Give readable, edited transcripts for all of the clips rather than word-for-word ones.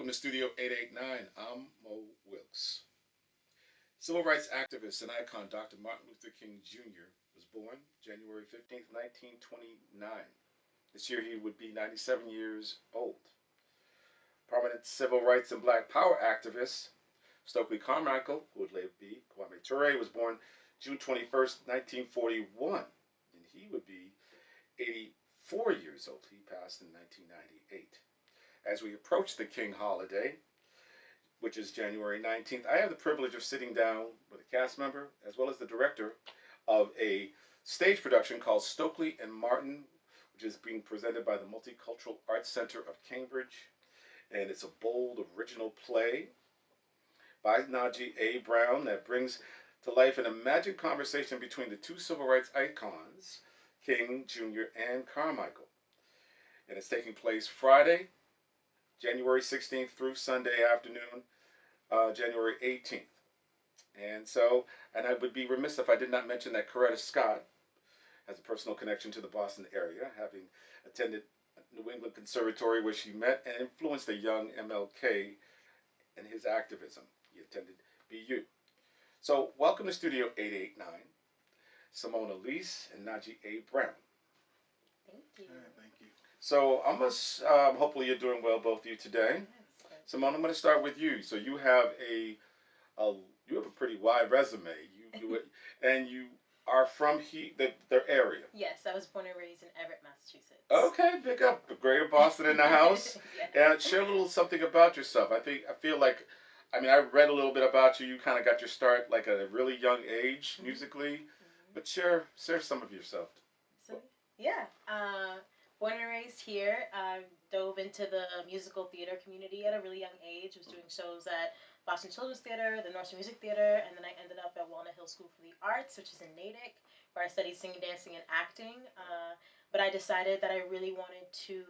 Welcome to Studio 889. I'm Mo Wilks. Civil rights activist and icon Dr. Martin Luther King Jr. was born January 15th, 1929. This year he would be 97 years old. Prominent civil rights and black power activist Stokely Carmichael, who would later be Kwame Ture, was born June 21st, 1941, and he would be 84 years old. He passed in 1998. As we approach the King holiday, which is January 19th, I have the privilege of sitting down with a cast member as well as the director of a stage production called Stokely and Martin, which is being presented by the Multicultural Arts Center of Cambridge. And it's a bold, original play by Najee Brown that brings to life an imagined conversation between the two civil rights icons, King Jr. and Carmichael. And it's taking place Friday, January 16th through Sunday afternoon, January 18th. And I would be remiss if I did not mention that Coretta Scott has a personal connection to the Boston area, having attended New England Conservatory where she met and influenced a young MLK in his activism. He attended BU. So welcome to Studio 889, Simone Alyse and Najee Brown. Thank you. Thank you. So hopefully you're doing well, both of you today. Yes. Simone, I'm going to start with you. So you have a pretty wide resume. And you are from their area. Yes, I was born and raised in Everett, Massachusetts. Okay, big up, Greater Boston in the house. Yeah. And share a little something about yourself. I read a little bit about you. You kind of got your start like at a really young age musically, but share some of yourself. Born and raised here. I dove into the musical theater community at a really young age. I was doing shows at Boston Children's Theater, the North Shore Music Theater, and then I ended up at Walnut Hill School for the Arts, which is in Natick, where I studied singing, dancing, and acting. But I decided that I really wanted to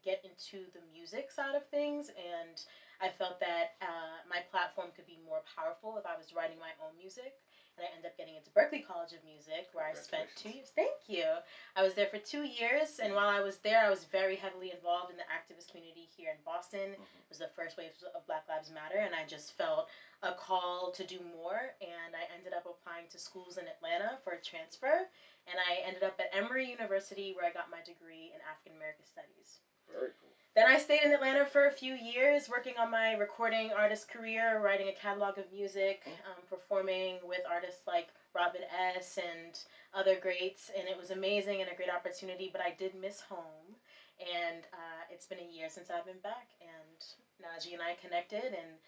get into the music side of things, and I felt that my platform could be more powerful if I was writing my own music. And I ended up getting into Berklee College of Music, where I spent 2 years. Thank you. I was there for 2 years, and while I was there, I was very heavily involved in the activist community here in Boston. It was the first wave of Black Lives Matter, and I just felt a call to do more, and I ended up applying to schools in Atlanta for a transfer, and I ended up at Emory University, where I got my degree in African American Studies. Very cool. Then I stayed in Atlanta for a few years, working on my recording artist career, writing a catalog of music, performing with artists like Robin S. and other greats, and it was amazing and a great opportunity, but I did miss home, and it's been a year since I've been back, and Najee and I connected, and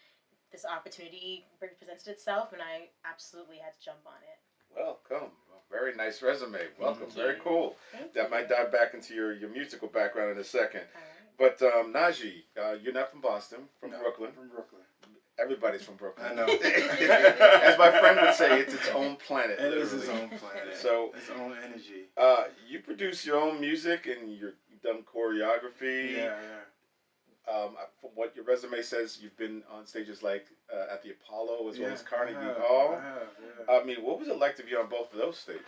this opportunity presented itself, and I absolutely had to jump on it. Welcome. Very nice resume. Welcome. Thank Very you. Cool. Thank That you. might dive back into your musical background in a second. All right. But Najee, you're not from Boston, from Brooklyn. From Brooklyn. Everybody's from Brooklyn. I know. As my friend would say, it's its own planet. It is its literally. own planet. So its own energy. You produce your own music and you've done choreography. Yeah. From what your resume says, you've been on stages like at the Apollo as well as Carnegie I have, Hall. I have, yeah. What was it like to be on both of those stages?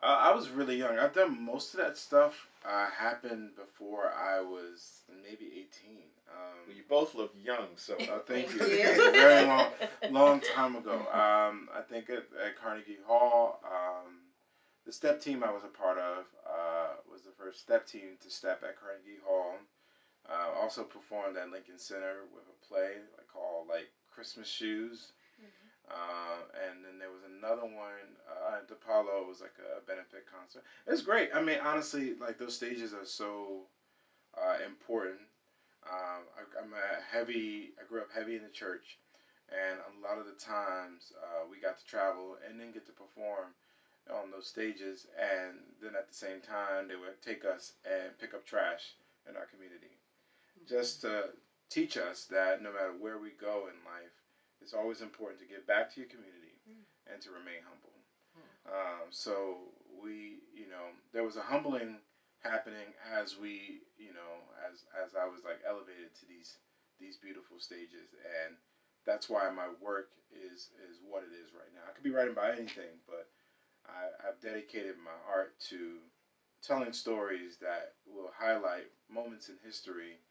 I was really young. I've done most of that stuff happened before I was maybe 18. Well, you both look young, so Thank you. Thank you. It was a very long time ago. I think at Carnegie Hall, the step team I was a part of was the first step team to step at Carnegie Hall. Also performed at Lincoln Center with a play called Christmas Shoes. And then there was another one at the Apollo. It was like a benefit concert. It was great. I mean, honestly, those stages are so important. I grew up heavy in the church, and a lot of the times we got to travel and then get to perform on those stages, and then at the same time they would take us and pick up trash in our community, just to teach us that no matter where we go in life, it's always important to give back to your community and to remain humble. So there was a humbling happening as we, as I was elevated to these beautiful stages, and that's why my work is what it is right now. I could be writing about anything, but I've dedicated my art to telling stories that will highlight moments in history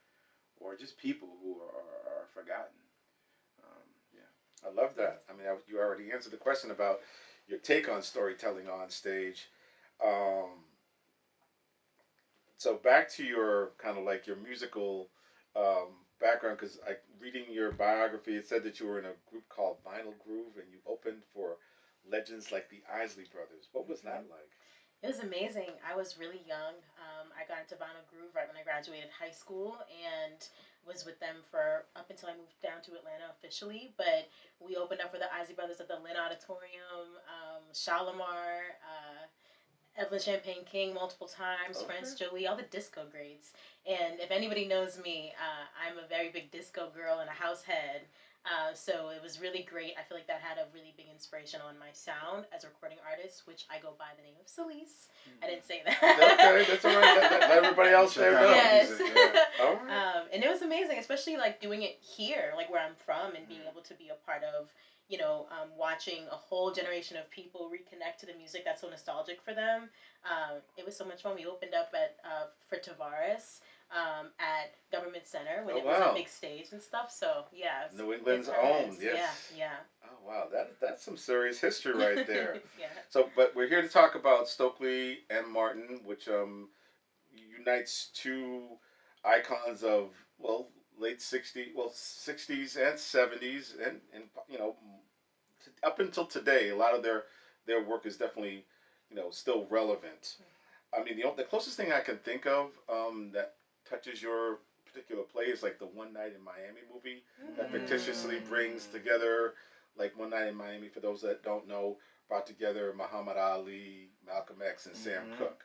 or just people who are I love that. I mean, you already answered the question about your take on storytelling on stage. Um, so back to your kind of like your musical background, because I reading your biography, it said that you were in a group called Vinyl Groove, and you opened for legends like the Isley Brothers. What was that like? It was amazing. I was really young. I got into Vinyl Groove right when I graduated high school and was with them for up until I moved down to Atlanta officially. But we opened up for the Isley Brothers at the Lynn Auditorium, Shalimar, Evelyn Champagne King multiple times, Okay. Prince Jolie, all the disco greats. And if anybody knows me, I'm a very big disco girl and a house head. So it was really great. I feel like that had a really big inspiration on my sound as a recording artist, which I go by the name of Celise. I didn't say that. Okay, that's all right. Let everybody else there know. Yes. All right. And it was amazing, especially like doing it here, like where I'm from, and being able to be a part of, watching a whole generation of people reconnect to the music that's so nostalgic for them. It was so much fun. We opened up at for Tavares. At Government Center when it was a big stage and stuff. So yeah, New England's own. Yes. Yeah. Oh wow, that's some serious history right there. Yeah. So, but we're here to talk about Stokely and Martin, which unites two icons of late '60s and '70s, and up until today, a lot of their work is definitely still relevant. I mean, the closest thing I can think of that touches your particular play is like the One Night in Miami movie that fictitiously brings together, like One Night in Miami, for those that don't know, brought together Muhammad Ali, Malcolm X, and Sam Cooke.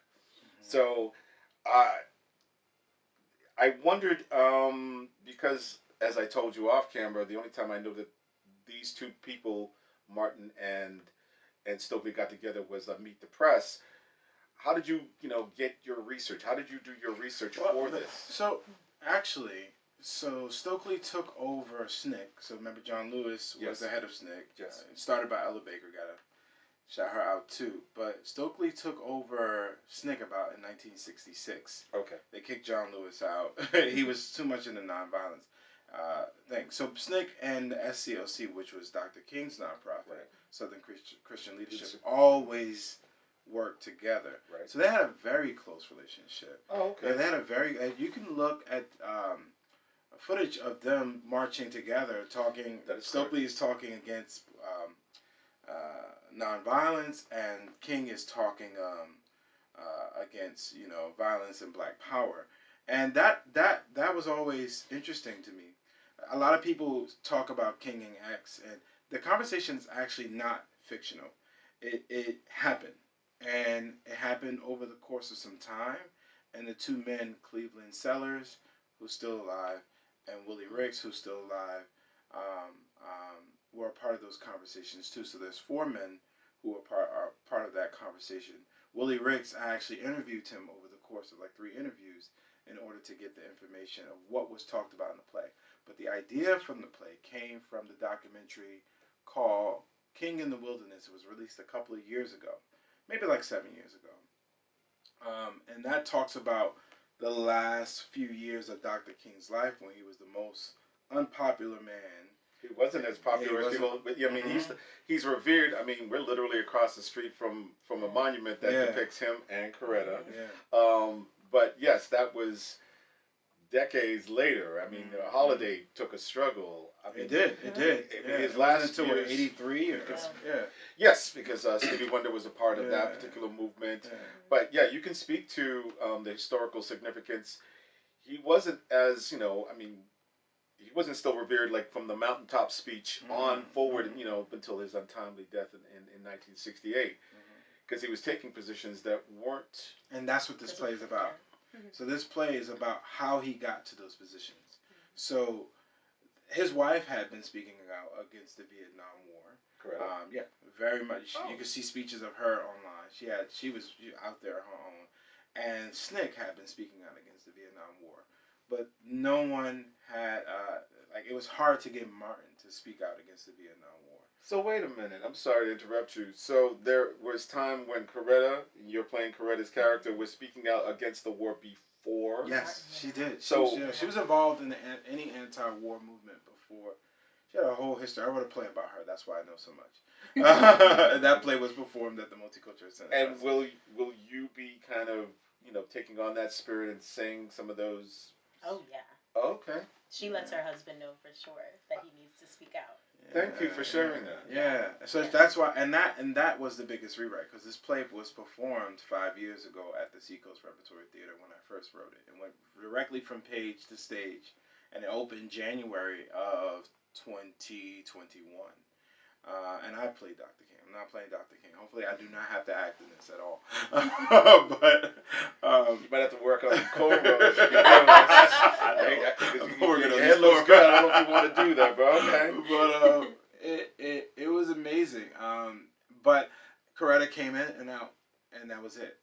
So I wondered, because as I told you off camera, the only time I know that these two people, Martin and Stokely, got together was Meet the Press. How did you, get your research? How did you do your research for this? So, actually, Stokely took over SNCC. So, remember John Lewis was the head of SNCC. Yes. Started by Ella Baker, gotta shout her out too. But Stokely took over SNCC about in 1966. Okay. They kicked John Lewis out. He was too much into nonviolence thing. So, SNCC and SCLC, which was Dr. King's nonprofit, Southern Christian Leadership, always work together. Right. So they had a very close relationship. Oh, okay. And they had a very. You can look at footage of them marching together, talking. Stokely is talking against nonviolence, and King is talking against violence and Black Power, and that was always interesting to me. A lot of people talk about King and X, and the conversation is actually not fictional. It happened. And it happened over the course of some time. And the two men, Cleveland Sellers, who's still alive, and Willie Ricks, who's still alive, were a part of those conversations too. So there's four men who are part of that conversation. Willie Ricks, I actually interviewed him over the course of like 3 interviews in order to get the information of what was talked about in the play. But the idea from the play came from the documentary called King in the Wilderness. It was released a couple of years ago. Maybe like 7 years ago. And that talks about the last few years of Dr. King's life when he was the most unpopular man. He wasn't as popular as people, but I mean, he's revered. I mean, we're literally across the street from a monument that depicts him and Coretta. Yeah. But yes, that was decades later. I mean, Holiday took a struggle. I mean, It did. His last until years, 83 or Yes, because Stevie Wonder was a part of that particular movement. Yeah. But yeah, you can speak to the historical significance. He wasn't as I mean, he wasn't still revered like from the mountaintop speech on forward, until his untimely death in 1968, because he was taking positions that weren't. And that's what this play is about. So this play is about how he got to those positions. So his wife had been speaking out against the Vietnam War. Correct. Very much. You can see speeches of her online. She was out there on her own. And SNCC had been speaking out against the Vietnam War. But no one had, it was hard to get Martin to speak out against the Vietnam War. So wait a minute. I'm sorry to interrupt you. So there was time when Coretta, you're playing Coretta's character, was speaking out against the war before. Yes, she did. So she was involved in any anti-war movement before She had a whole history. I wrote a play about her. That's why I know so much. That play was performed at the Multicultural Center. And will you be kind of taking on that spirit and saying some of those? Oh yeah. Oh, okay. She lets her husband know for sure that he needs to speak out. Thank you for sharing that. Yeah. So that's why, and that was the biggest rewrite, because this play was performed 5 years ago at the Seacoast Repertory Theater when I first wrote it. It went directly from page to stage, and it opened January of 2021. And I played Dr. King. I'm not playing Dr. King. Hopefully, I do not have to act in this at all. But you might have to work on the cornrows. Your head looks good. I don't know if you want to do that, bro. Okay. But it was amazing. But Coretta came in and out, and that was it.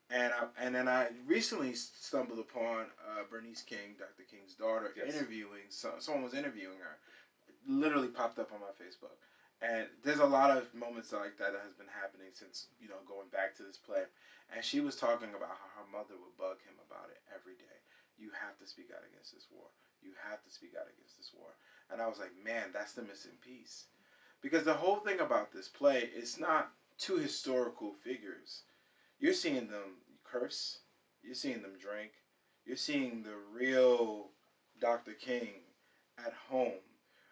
And then I recently stumbled upon Bernice King, Dr. King's daughter, interviewing. Someone was interviewing her. Literally popped up on my Facebook. And there's a lot of moments like that has been happening since, going back to this play. And she was talking about how her mother would bug him about it every day. You have to speak out against this war. You have to speak out against this war. And I was like, man, that's the missing piece. Because the whole thing about this play is not two historical figures. You're seeing them curse. You're seeing them drink. You're seeing the real Dr. King at home.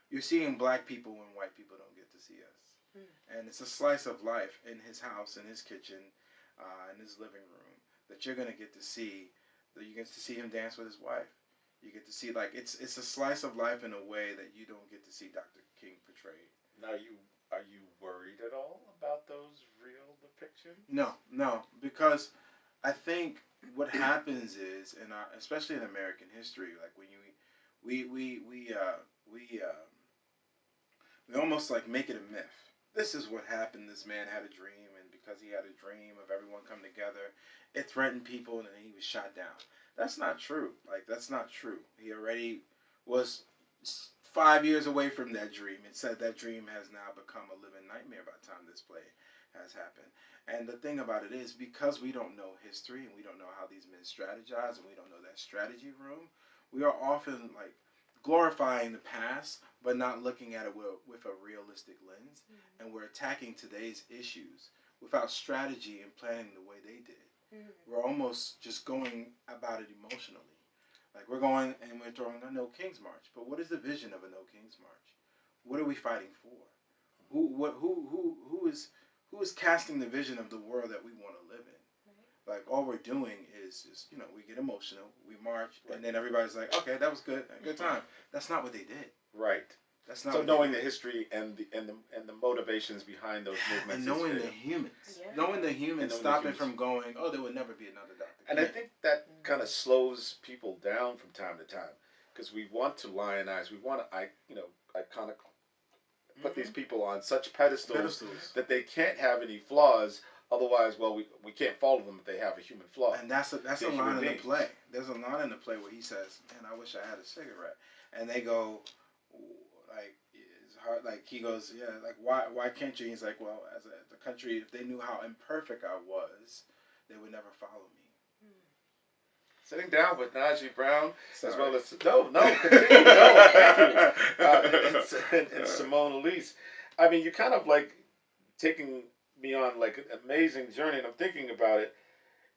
You're seeing black people when white people don't get to see us. And it's a slice of life in his house, in his kitchen, in his living room, that you're going to get to see. That you get to see him dance with his wife. You get to see, it's a slice of life in a way that you don't get to see Dr. King portrayed. Now, are you worried at all about those real depictions? No, because I think what happens is, especially in American history, like when we almost like make it a myth. This is what happened. This man had a dream, and because he had a dream of everyone coming together, it threatened people, and then he was shot down. That's not true. That's not true. He already was 5 years away from that dream. It said that dream has now become a living nightmare by the time this play has happened. And the thing about it is, because we don't know history, and we don't know how these men strategize, and we don't know that strategy room, we are often glorifying the past, but not looking at it with a realistic lens. And we're attacking today's issues without strategy and planning the way they did. We're almost just going about it emotionally. We're going and we're throwing a No King's March. But what is the vision of a No King's March? What are we fighting for? Who is casting the vision of the world that we want to live in? All we're doing is just, we get emotional, we march, and then everybody's like, okay, that was good, a good time. That's not what they did. Right. That's not. So knowing the history and the motivations behind those movements, and knowing the humans, stopping from going, oh, there would never be another Dr. And King. I think that kind of slows people down from time to time, because we want to lionize, we want to, kind of put these people on such pedestals that they can't have any flaws. Otherwise, we can't follow them if they have a human flaw. And that's a line in the play. There's a line in the play where he says, "Man, I wish I had a cigarette." And they go, it's hard. He goes, "Yeah, why can't you?" He's like, "Well, as a country, if they knew how imperfect I was, they would never follow me." Sitting down with Najee Brown, Sorry. as well as continue. Thank you. And Simone Alyse. I mean, you kind of taking me on an amazing journey, and I'm thinking about it,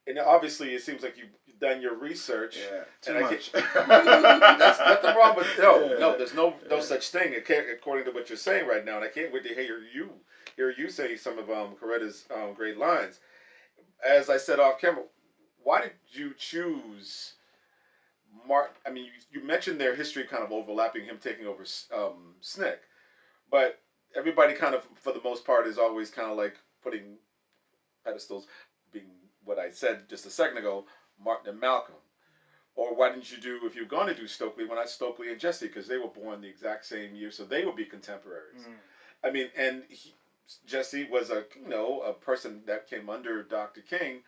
and obviously it seems like you've done your research. Yeah, too much. That's nothing wrong with there's no such thing according to what you're saying right now, and I can't wait to hear you say some of Coretta's great lines. As I said off camera, why did you choose Mark? I mean, you mentioned their history kind of overlapping, him taking over SNCC, but everybody kind of, for the most part, is always kind of putting pedestals, being what I said just a second ago, Martin and Malcolm. Or why didn't you do, if you're going to do Stokely, why not Stokely and Jesse? Because they were born the exact same year, so they would be contemporaries. I mean, and Jesse was a person that came under Dr. King.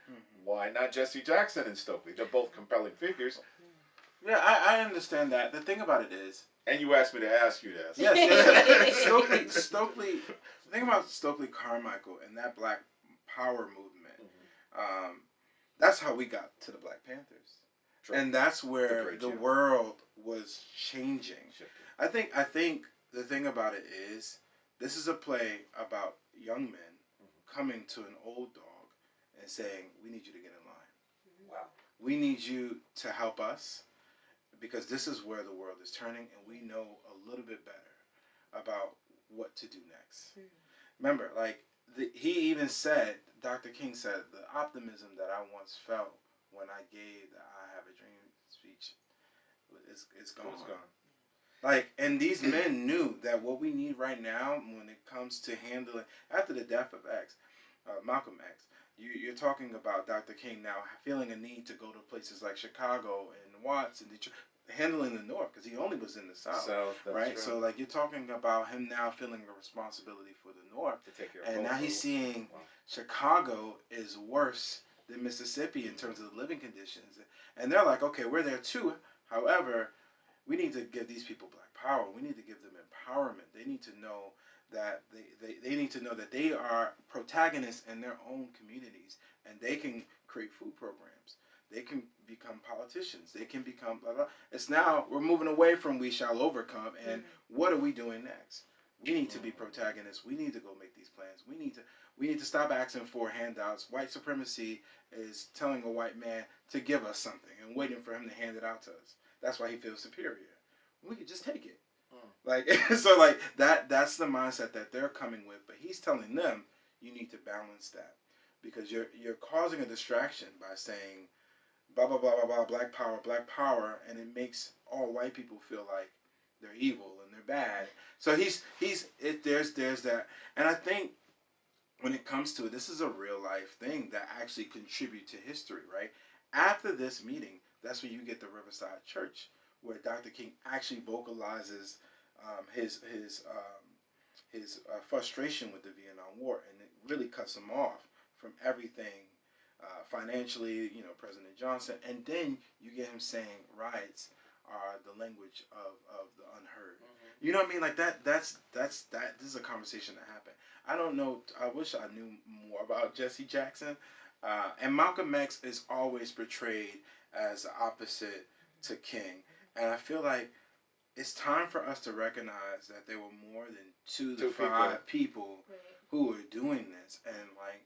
Why not Jesse Jackson and Stokely? They're both compelling figures. Yeah, I understand that. The thing about it is, and you asked me to ask you this. Yes. Stokely. The thing about Stokely Carmichael and that Black Power movement, that's how we got to the Black Panthers. True. And that's where the world was changing. I think the thing about it is, this is a play about young men coming to an old dog and saying, "We need you to get in line. Wow. We need you to help us because this is where the world is turning, and we know a little bit better about what to do next." Remember, like he even said, Dr. King said, the optimism that I once felt when I gave the "I Have a Dream" speech, it's gone. It's gone. Like, and these men knew that what we need right now, when it comes to handling after the death of Malcolm X, you're talking about Dr. King now feeling a need to go to places like Chicago and Watts and Detroit, handling the North because he only was in the South, right? True. So like you're talking about him now feeling a responsibility for the North, To take care and now he's seeing Chicago is worse than Mississippi in terms of the living conditions, and they're like, okay, we're there too. However, we need to give these people black power. We need to give them empowerment. They need to know that they need to know that they are protagonists in their own communities, and they can create food programs. They can become politicians. They can become blah, blah. It's now we're moving away from "we shall overcome" and what are we doing next? We need to be protagonists. We need to go make these plans. We need to stop asking for handouts. White supremacy is telling a white man to give us something and waiting for him to hand it out to us. That's why he feels superior. We could just take it. Like so, like that's the mindset that they're coming with. But he's telling them you need to balance that because you're causing a distraction by saying blah blah blah blah blah black power, and it makes all white people feel like they're evil and they're bad. So there's that, and I think when it comes to it, this is a real life thing that actually contribute to history, right? After this meeting, that's when you get the Riverside Church, where Dr. King actually vocalizes his frustration with the Vietnam War, and it really cuts him off from everything financially, President Johnson, and then you get him saying riots are the language of the unheard. You know what I mean? Like that's this is a conversation that happened. I don't know. I wish I knew more about Jesse Jackson. And Malcolm X is always portrayed as the opposite to King. And I feel like it's time for us to recognize that there were more than 2 to 5 people who were doing this. And like,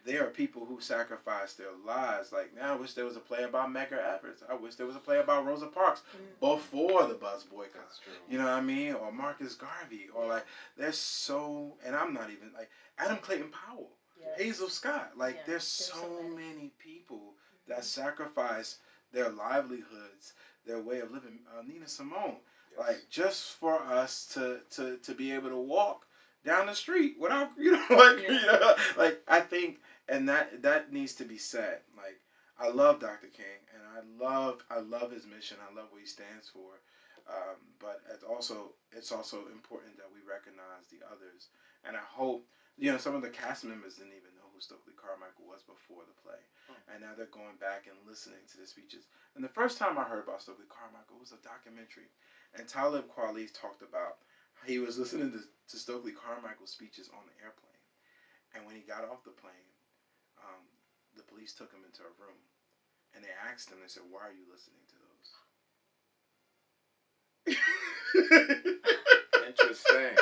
there are people who sacrificed their lives. Like, now I wish there was a play about Medgar Evers. I wish there was a play about Rosa Parks before the bus boycott. You know what I mean? Or Marcus Garvey. Or like, there's so, and I'm not even, like, Adam Clayton Powell. Hazel Scott. Like, there's so many people that sacrifice their livelihoods, their way of living. Nina Simone. Like, just for us to be able to walk down the street without, like, I think, and that needs to be said. Like, I love Dr. King, and I love his mission. I love what he stands for. But it's also important that we recognize the others. And I hope, some of the cast members didn't even know who Stokely Carmichael was before the play. And now they're going back and listening to the speeches. And the first time I heard about Stokely Carmichael was a documentary. And Talib Kweli talked about he was listening to Stokely Carmichael's speeches on the airplane. And when he got off the plane, the police took him into a room. And they asked him, they said, "Why are you listening to those?" Interesting.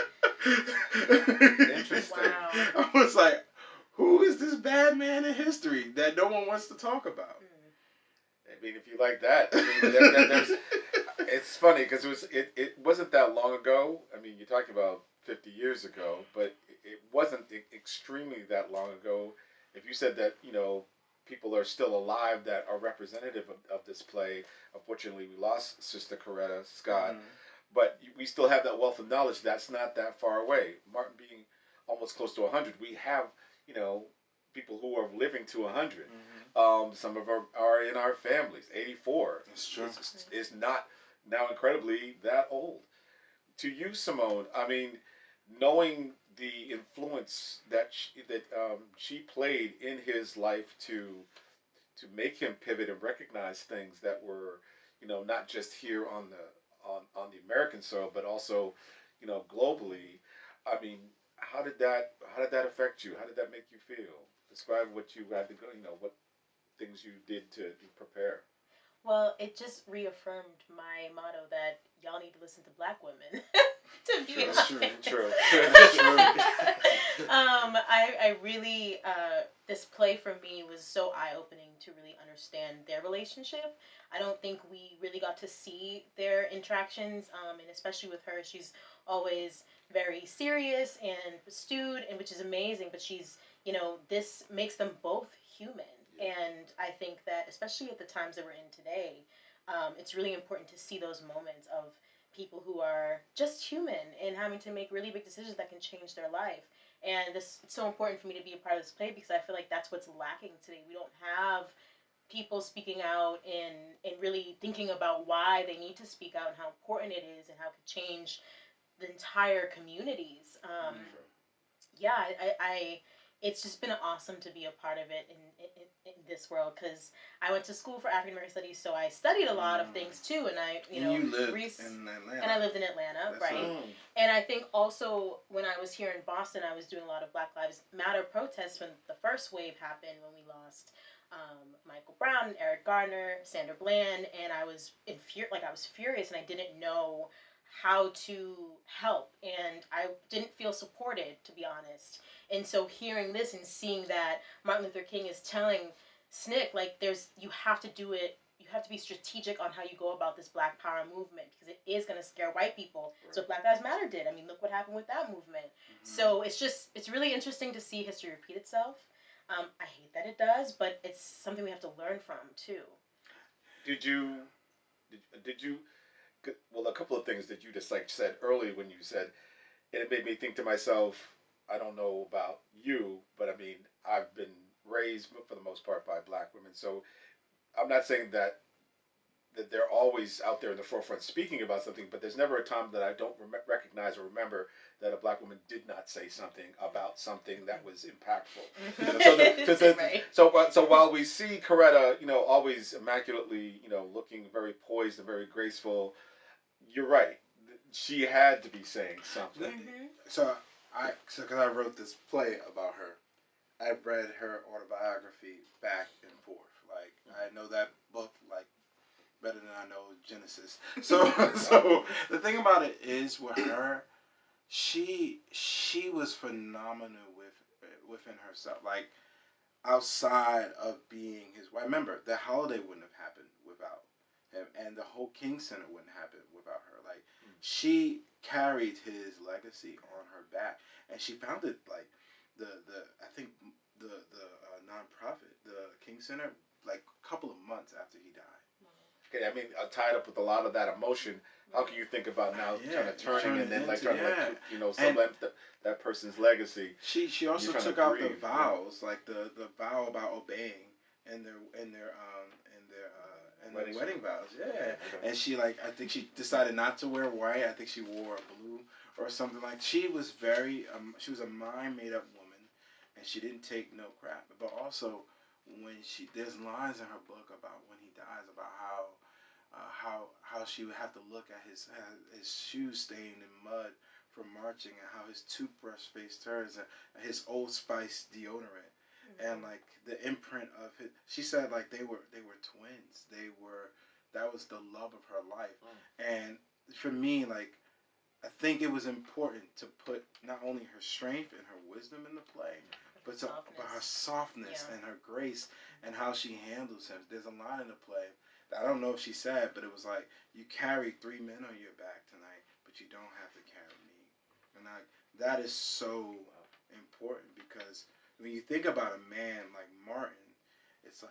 Wow. I was like, who is this bad man in history that no one wants to talk about? I mean, if you like that, there's it's funny because it wasn't that long ago. I mean, you're talking about 50 years ago, but it wasn't extremely that long ago. If you said that, people are still alive that are representative of this play, unfortunately, we lost Sister Coretta Scott, but we still have that wealth of knowledge. That's not that far away. Martin being almost close to 100, we have, people who are living to 100. Some of are in our families. 84. That's true. Is not now incredibly that old. To you, Simone, I mean, knowing the influence that she played in his life to make him pivot and recognize things that were, not just here on the American soil, but also, globally. I mean, how did that affect you? How did that make you feel? Describe what you had to go. What things you did to prepare. Well, it just reaffirmed my motto that y'all need to listen to Black women to Yeah. That's true. True. I really this play for me was so eye opening to really understand their relationship. I don't think we really got to see their interactions, and especially with her, she's always very serious and astute, and which is amazing. But she's, this makes them both human, and I think that especially at the times that we're in today, it's really important to see those moments of people who are just human and having to make really big decisions that can change their life. And this it's so important for me to be a part of this play because I feel like that's what's lacking today. We don't have people speaking out and really thinking about why they need to speak out and how important it is and how it could change the entire communities. Yeah, I it's just been awesome to be a part of it in this world because I went to school for African American Studies, so I studied a lot of things too, and I And you lived in Atlanta. and I lived in Atlanta, That's right? And I think also when I was here in Boston, I was doing a lot of Black Lives Matter protests when the first wave happened when we lost Michael Brown, Eric Garner, Sandra Bland, and I was I was furious, and I didn't know how to help, and I didn't feel supported, to be honest. And so hearing this and seeing that Martin Luther King is telling SNCC, like, you have to do it. You have to be strategic on how you go about this Black Power movement because it is going to scare white people. Right. So Black Lives Matter did. I mean, look what happened with that movement. Mm-hmm. So it's really interesting to see history repeat itself. I hate that it does, but it's something we have to learn from too. Did you? Well, a couple of things that you just said earlier when you said, and it made me think to myself. I don't know about you, but I mean, I've been raised for the most part by Black women, so I'm not saying that they're always out there in the forefront speaking about something, but there's never a time that I don't recognize or remember that a Black woman did not say something about something that was impactful. So while we see Coretta, always immaculately, looking very poised and very graceful, you're right. She had to be saying something. Mm-hmm. Because I wrote this play about her, I've read her autobiography back and forth. Like, I know that book better than I know Genesis. So the thing about it is with her, she was phenomenal within herself. Like, outside of being his wife. Remember, the holiday wouldn't have happened without him, and the whole King Center wouldn't happen without her. Like, she carried his legacy on her back, and she founded the nonprofit, the King Center, a couple of months after he died. Okay, I mean, tied up with a lot of that emotion. How can you think about now kind of turning and then trying to celebrate that person's legacy? She also took out the vows, the vow about obeying and their wedding vows. Yeah. Okay. And she I think she decided not to wear white. I think she wore blue or something. She was she was a mind made up woman, and she didn't take no crap. But also, there's lines in her book about when he dies about how she would have to look at his shoes stained in mud from marching, and how his toothbrush faced hers, and his Old Spice deodorant, and the imprint of it. She said they were twins. That was the love of her life. And for me, I think it was important to put not only her strength and her wisdom in the play, but her softness and her grace and how she handles him. There's a line in the play that I don't know if she said, but it was you carry 3 men on your back tonight, but you don't have to carry me. And that is so important, because when you think about a man like Martin, it's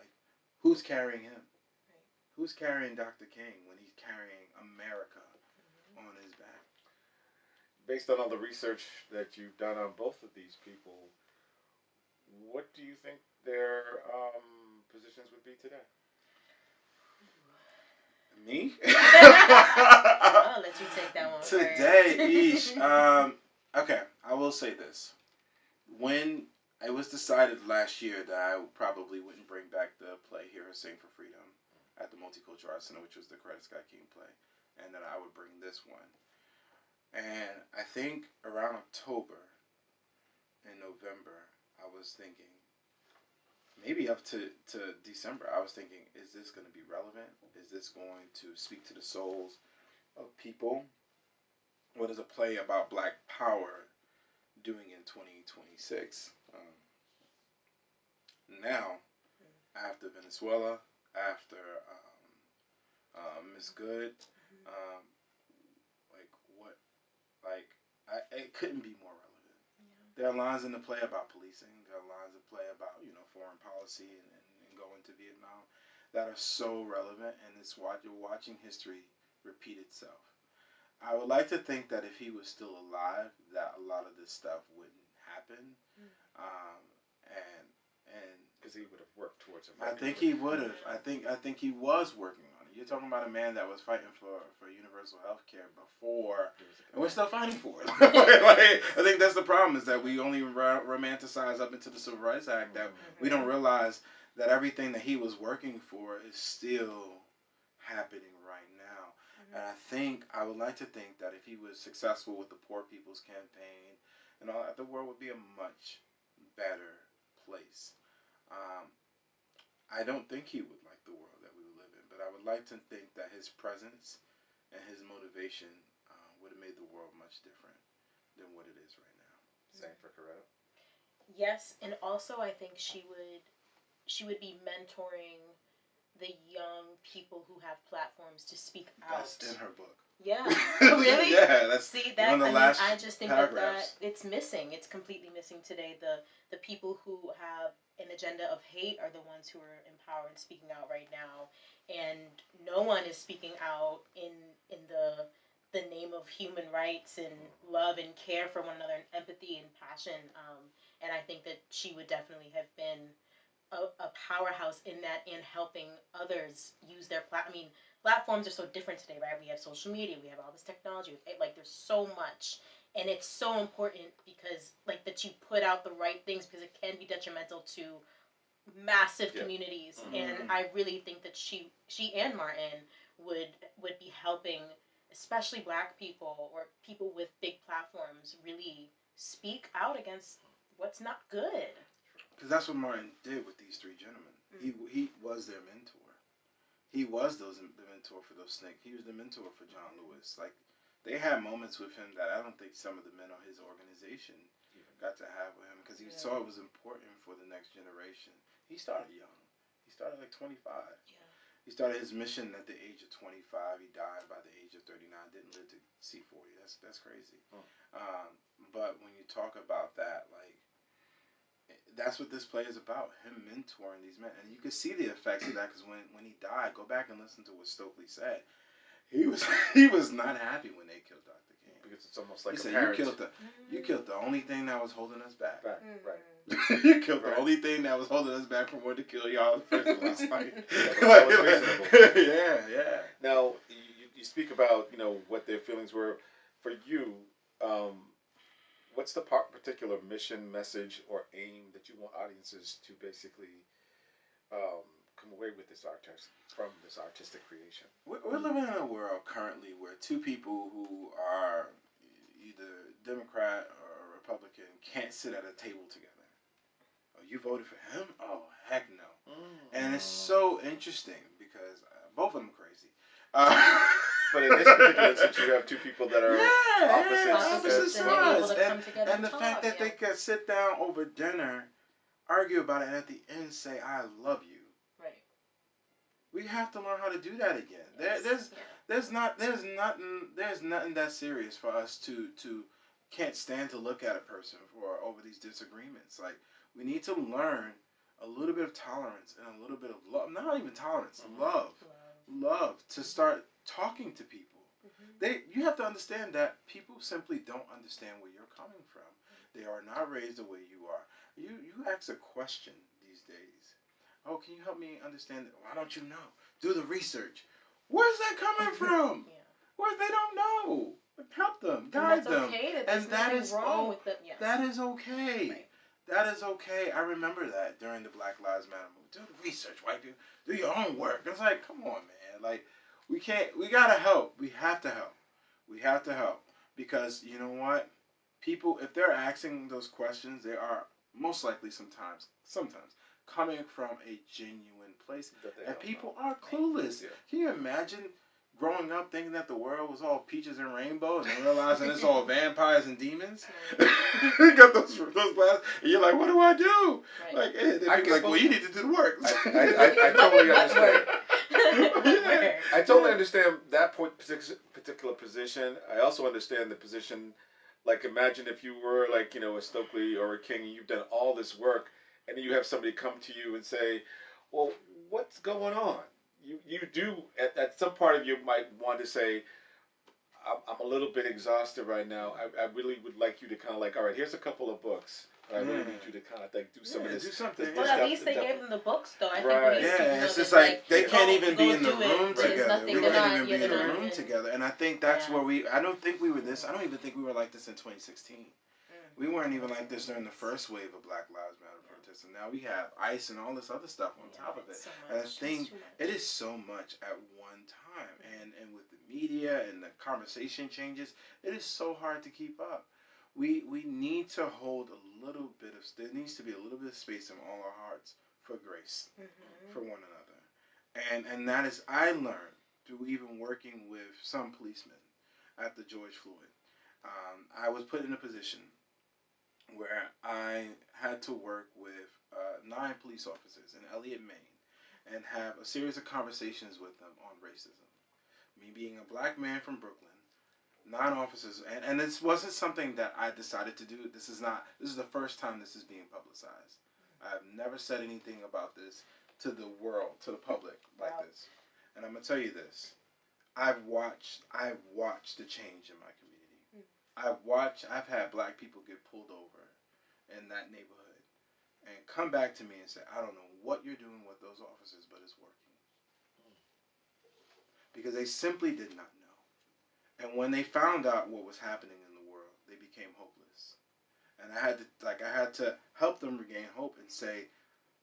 who's carrying him? Right. Who's carrying Dr. King when he's carrying America on his back? Based on all the research that you've done on both of these people, what do you think their positions would be today? Me? I'll let you take that one today, okay, I will say this. When it was decided last year that I probably wouldn't bring back the play Hear Her Sing for Freedom at the Multicultural Arts Center, which was the Coretta Scott King play, and that I would bring this one. And I think around October and November, I was thinking, maybe up to December, I was thinking, is this going to be relevant? Is this going to speak to the souls of people what is a play about Black Power doing in 2026? Now, after Venezuela, after Miss Good, um, like what, like it couldn't be more relevant. Yeah. There are lines in the play about policing. There are lines in the play about foreign policy and going to Vietnam that are so relevant, and it's what you're watching history repeat itself. I would like to think that if he was still alive, that a lot of this stuff wouldn't happen, and because he would have worked towards it. I think he would have. I think he was working on it. You're talking about a man that was fighting for universal health care before, and we're still fighting for it. Like, I think that's the problem, is that we only romanticize up into the Civil Rights Act, that we don't realize that everything that he was working for is still happening right now. And I would like to think that if he was successful with the Poor People's Campaign and all that, the world would be a much better place. I don't think he would like the world that we live in, but I would like to think that his presence and his motivation would have made the world much different than what it is right now. Same for Coretta. Yes, and also I think she would be mentoring the young people who have platforms to speak out. That's in her book. Yeah. Really? Yeah. That's See that. one of the I last mean, I just think paragraphs. that it's missing. It's completely missing today. The people who have an agenda of hate are the ones who are in power and speaking out right now, and no one is speaking out in the name of human rights and love and care for one another and empathy and passion. And I think that she would definitely have been a powerhouse in that, in helping others use their platforms are so different today, right? We have social media, we have all this technology, like there's so much, and it's so important because that you put out the right things, because it can be detrimental to massive communities. And I really think that she and Martin would be helping, especially Black people or people with big platforms, really speak out against what's not good. Because that's what Martin did with these three gentlemen. He was their mentor. He was the mentor for those snakes. He was the mentor for John Lewis. Like, they had moments with him that I don't think some of the men on his organization got to have with him, because he saw it was important for the next generation. He started young. He started like 25. Yeah. He started his mission at the age of 25. He died by the age of 39. Didn't live to see 40. That's crazy. But when you talk about that, like, that's what this play is about, him mentoring these men. And you can see the effects of that, because when he died, go back and listen to what Stokely said. He was not happy when they killed Dr. King. Because it's almost like he said, parent. you killed the only thing that was holding us back. Right. You killed the only thing that was holding us back from wanting to kill y'all in the first place. That was reasonable. Yeah. Now, you speak about, what their feelings were. For you, what's the particular mission, message, or aim that you want audiences to basically come away with from this artistic creation? We're living in a world currently where two people who are either Democrat or Republican can't sit at a table together. Oh, you voted for him? Oh, heck no. And it's so interesting because both of them are crazy. But in this particular instance, you have two people that are opposite sides. And the talk, fact that they could sit down over dinner, argue about it, and at the end say, I love you. Right. We have to learn how to do that again. Yes. There's nothing that serious for us to can't stand to look at a person for over these disagreements. Like, we need to learn a little bit of tolerance and a little bit of love. Not even tolerance, love to start talking to people. You have to understand that people simply don't understand where you're coming from. They are not raised the way you are. You ask a question these days. Oh, can you help me understand? Why don't you know? Do the research. Where's that coming from? They don't know. Help them, guide them. Okay. And that is wrong with them. Yes. That is okay. Right. That is okay. I remember that during the Black Lives Matter movement. Do the research, white people. Do your own work. It's like, come on, man. Like, we gotta help. We have to help. Because you know what? People, if they're asking those questions, they are most likely sometimes coming from a genuine place. And people are clueless. Yeah. Can you imagine growing up thinking that the world was all peaches and rainbow, and then realizing it's all vampires and demons. You got those glasses, and you're like, what do I do? Right. Like, people like, well, you need to do the work. I totally understand. Where? I totally understand that particular position. I also understand the position. Like, imagine if you were like, a Stokely or a King, and you've done all this work, and then you have somebody come to you and say, "Well, what's going on?" You do at some part of you might want to say, I'm a little bit exhausted right now. I really would like you to kind of like, all right, here's a couple of books. But I really need you to kind of like do some of this. Do something. Well, at least they gave them the books, though. I think Right. when he's speaking It's of just it, like they can't even be in the do it. room There's together. nothing We they're can't not- even be yeah, in the they're not room in. together. And I think that's Yeah. where I don't think we were this. I don't even think we were like this in 2016. We weren't even like this during the first wave of Black Lives Matter protests. And now we have ICE and all this other stuff on top of it. So And I much. think It's too much. it is so much at one time. And with the media and the conversation changes, it is so hard to keep up. We need to hold a little bit of, there needs to be a little bit of space in all our hearts for grace for one another. And that is, I learned through even working with some policemen after George Floyd. I was put in a position where I had to work with 9 police officers in Elliott, Maine, and have a series of conversations with them on racism. Me being a black man from Brooklyn, 9 officers, and this wasn't something that I decided to do. This is the first time this is being publicized. I've never said anything about this to the world, to the public like this. And I'm gonna tell you this. I've watched the change in my community. I've had black people get pulled over in that neighborhood and come back to me and say, I don't know what you're doing with those officers, but it's working. Because they simply did not know. And when they found out what was happening in the world, they became hopeless. And I had to help them regain hope and say,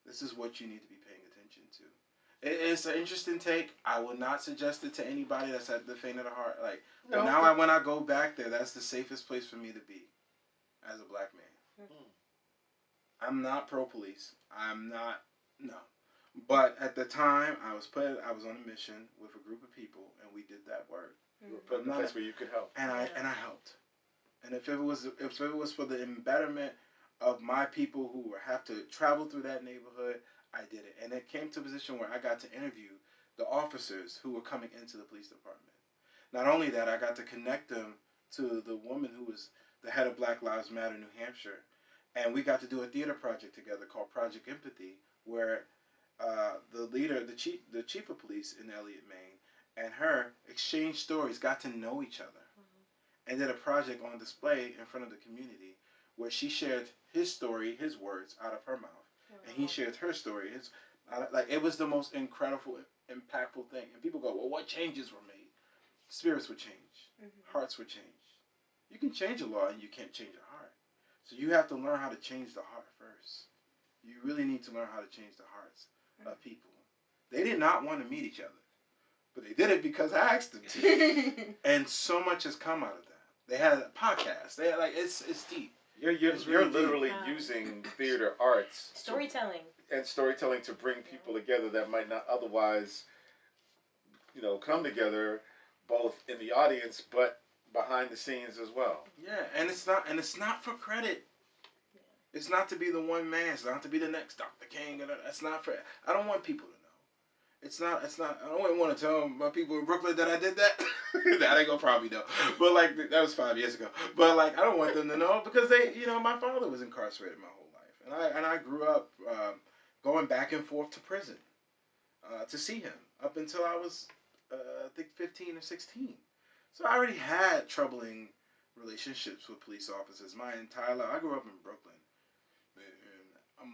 this is what you need to be paying attention to. It's an interesting take. I will not suggest it to anybody that's at the faint of the heart. But now when I go back there, that's the safest place for me to be as a black man. I'm not pro-police. No. But at the time, I was on a mission with a group of people, and we did that work. You were put in a place where you could help. And I helped. And if it was for the betterment of my people who have to travel through that neighborhood, I did it. And it came to a position where I got to interview the officers who were coming into the police department. Not only that, I got to connect them to the woman who was the head of Black Lives Matter New Hampshire. And we got to do a theater project together called Project Empathy, where the chief of police in Elliott, Maine, and her exchanged stories, got to know each other, and did a project on display in front of the community where she shared his story, his words out of her mouth, and he shared her story. It was the most incredible, impactful thing. And people go, well, what changes were made? Spirits would change. Hearts would change. You can change a law and you can't change a heart. So you have to learn how to change the heart first. You really need to learn how to change the hearts of people. They did not want to meet each other, but they did it because I asked them to. And so much has come out of that. They had a podcast. They had it's deep. You're really literally using theater arts, storytelling to bring people together that might not otherwise, come together, both in the audience but behind the scenes as well. Yeah, and it's not for credit. It's not to be the one man. It's not to be the next Dr. King. That's not for. I don't want people to know. It's not. I don't want to tell my people in Brooklyn that I did that. That ain't gonna probably know. But that was 5 years ago. But I don't want them to know because my father was incarcerated my whole life, and I grew up going back and forth to prison to see him up until I was I think 15 or 16. So I already had troubling relationships with police officers my entire life. I grew up in Brooklyn.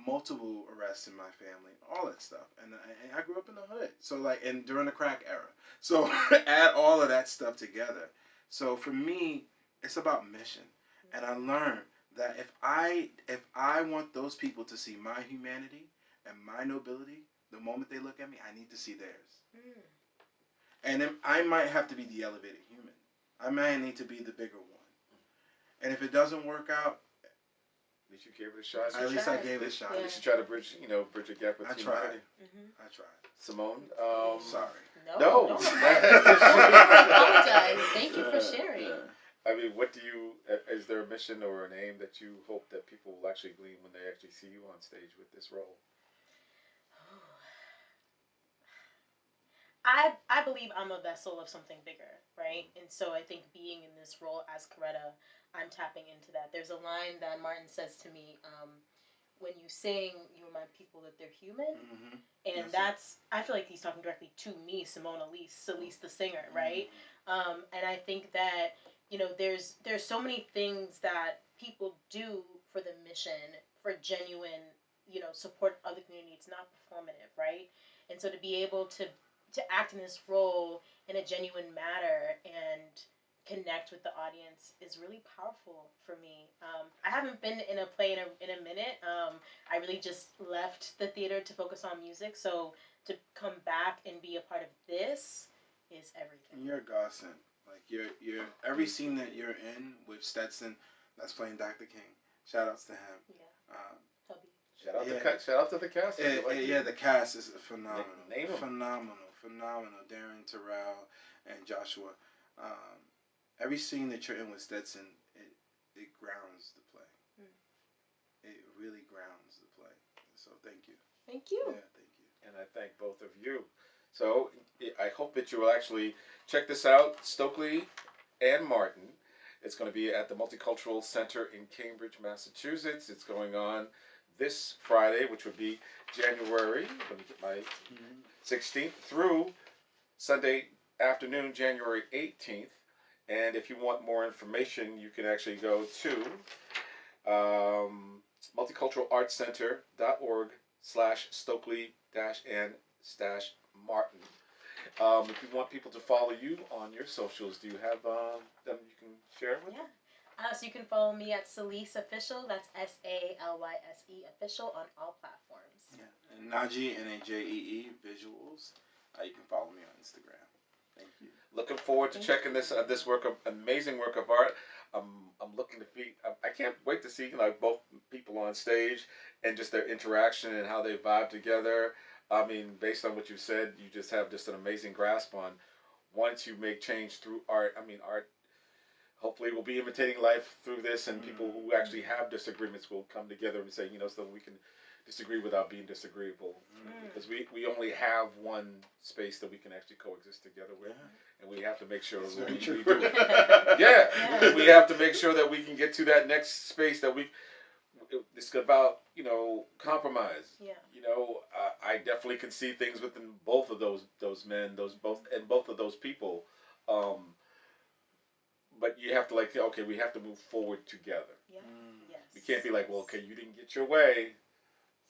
Multiple arrests in my family, all that stuff, and I grew up in the hood. So and during the crack era. So add all of that stuff together. So for me, it's about mission, and I learned that if I want those people to see my humanity and my nobility, the moment they look at me, I need to see theirs. And then I might have to be the elevated human. I might need to be the bigger one. And if it doesn't work out, At least you gave it a shot. at least I gave it a shot. At least you try to bridge a gap with humanity. I tried. Simone, Sorry. No, No. don't apologize. Thank you for sharing. I mean, what do you? Is there a mission or an aim that you hope that people will actually glean when they actually see you on stage with this role? I believe I'm a vessel of something bigger, right? And so I think being in this role as Coretta, I'm tapping into that. There's a line that Martin says to me, when you sing, you remind people that they're human. Mm-hmm. And I feel like he's talking directly to me, Simone Alyse the singer, right? And I think that, there's so many things that people do for the mission, for genuine, support of the community. It's not performative, right? And so to be able to act in this role in a genuine manner and connect with the audience is really powerful for me. I haven't been in a play in a minute. I really just left the theater to focus on music. So to come back and be a part of this is everything. And you're a godsend. Like you're every scene that you're in with Stetson, that's playing Dr. King. Shout outs to him. Yeah. Hubby. Shout out to the cast. The cast is phenomenal. Name 'em. Phenomenal. Darren, Terrell, and Joshua. Every scene that you're in with Stetson, it grounds the play. It really grounds the play. So thank you. Thank you. Yeah, thank you. And I thank both of you. So I hope that you will actually check this out, Stokely and Martin. It's going to be at the Multicultural Center in Cambridge, Massachusetts. It's going on this Friday, which would be January, let me get my 16th, through Sunday afternoon, January 18th. And if you want more information, you can actually go to multiculturalartscenter.org/Stokely-and-Martin. If you want people to follow you on your socials, do you have them you can share with them? So you can follow me at Salise Official. That's SALYSE Official on all platforms. Yeah. And Najee, Najee Visuals. You can follow me on Instagram. Thank you. Looking forward to checking this amazing work of art. I'm looking to see. I can't wait to see both people on stage and just their interaction and how they vibe together. I mean, based on what you said, you just have just an amazing grasp on once you make change through art. I mean, art hopefully will be imitating life through this, and people who actually have disagreements will come together and say, so we can disagree without being disagreeable. Because we only have one space that we can actually coexist together with, and we have to make sure that we do it. We have to make sure that we can get to that next space that it's about, compromise. I definitely can see things within both of those men, both of those people. But you have to we have to move forward together. Yeah. Yes. We can't be like, well, okay, you didn't get your way,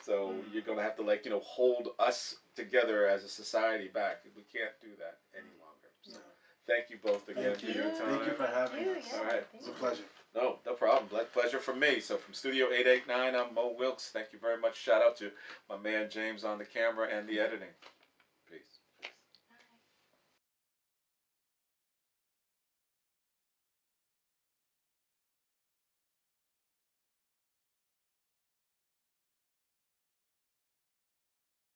so you're gonna have to hold us together as a society back. We can't do that any longer. So thank you both again for your time. Thank you for having us. All right. It's a pleasure. No problem. Pleasure for me. So from Studio 889, I'm Mo Wilks. Thank you very much. Shout out to my man James on the camera and the editing.